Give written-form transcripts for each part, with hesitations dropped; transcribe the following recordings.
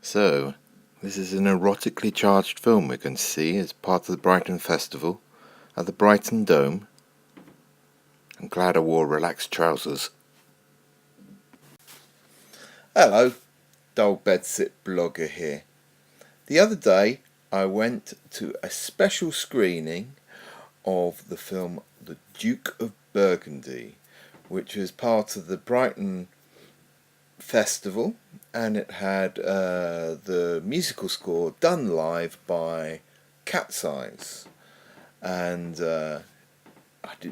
So, this is an erotically charged film we're going to see as part of the Brighton Festival at the Brighton Dome. I'm glad I wore relaxed trousers. Hello, Dullbedsitblogger here. The other day I went to a special screening of the film The Duke of Burgundy, which was part of the Brighton Festival, and it had the musical score done live by Cat's Eyes, and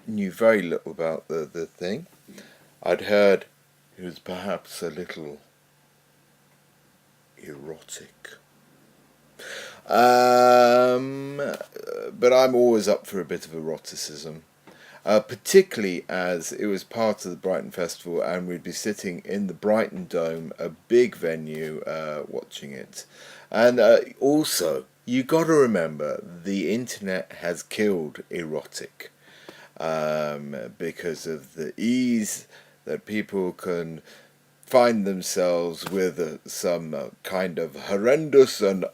knew very little about the thing. I'd heard it was perhaps a little erotic, but I'm always up for a bit of eroticism. Particularly as it was part of the Brighton Festival and we'd be sitting in the Brighton Dome, a big venue, watching it. And also, you got to remember, the internet has killed erotic because of the ease that people can find themselves with some kind of horrendous and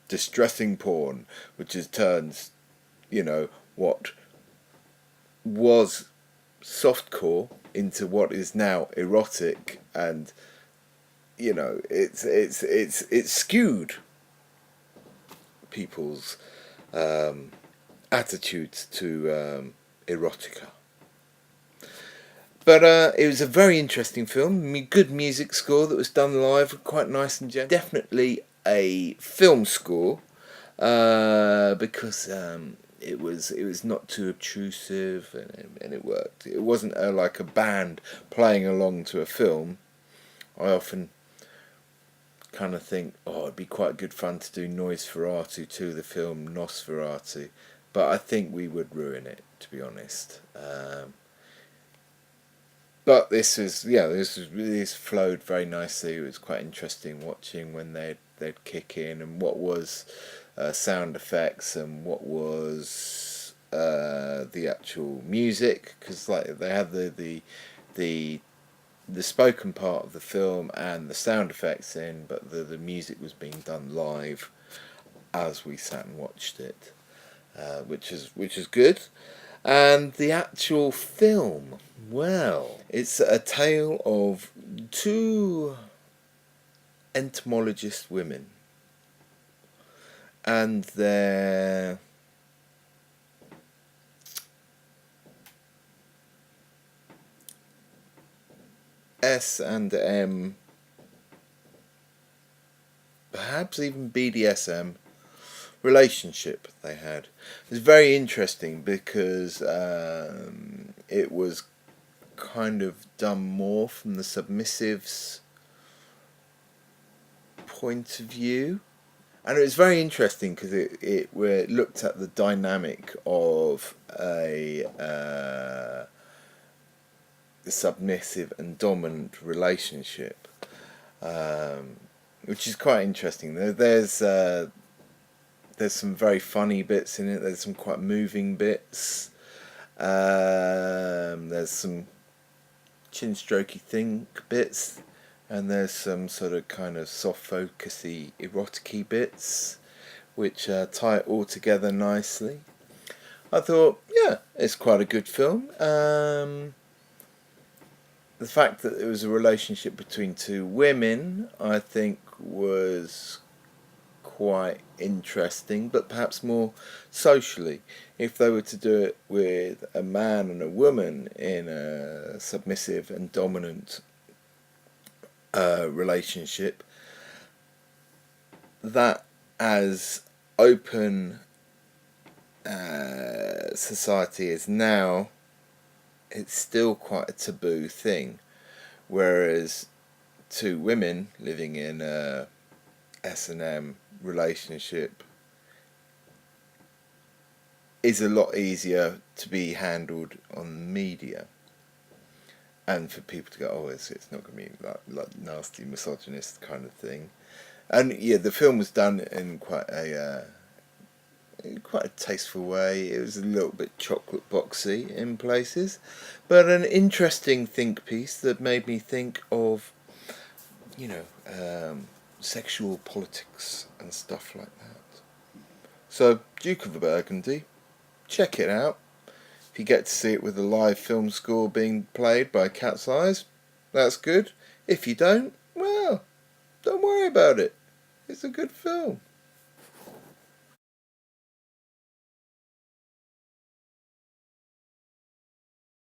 distressing porn, which is turns, what was softcore into what is now erotic, and it's skewed people's attitudes to erotica. But it was a very interesting film. Good music score that was done live, quite nice and gentle. Definitely a film score because it was not too obtrusive, and it worked. It wasn't like a band playing along to a film. I often kind of think, it'd be quite good fun to do Nosferatu to the film Nosferatu, but I think we would ruin it, to be honest. But this flowed very nicely. It was quite interesting watching when they'd kick in, and what was sound effects and what was the actual music, because like they had the spoken part of the film and the sound effects in, but the music was being done live as we sat and watched it, which is good. And the actual film, well, it's a tale of two entomologist women and their S&M, perhaps even BDSM relationship they had. It was very interesting because it was kind of done more from the submissive's point of view, and it was very interesting because it looked at the dynamic of a submissive and dominant relationship, which is quite interesting. There's some very funny bits in it. There's some quite moving bits. There's some chin-strokey think bits, and there's some sort of kind of soft focusy erotic-y bits, which tie it all together nicely. I thought, it's quite a good film. The fact that it was a relationship between two women, I think, was quite interesting, but perhaps more socially. If they were to do it with a man and a woman in a submissive and dominant relationship, that as open society is now, it's still quite a taboo thing, whereas two women living in a S&M relationship is a lot easier to be handled on media, and for people to go, it's not going to be like nasty misogynist kind of thing. And the film was done in quite a tasteful way. It was a little bit chocolate boxy in places, but an interesting think piece that made me think of sexual politics and stuff like that. So, Duke of Burgundy, check it out. If you get to see it with a live film score being played by Cat's Eyes, that's good. If you don't, well, don't worry about it. It's a good film.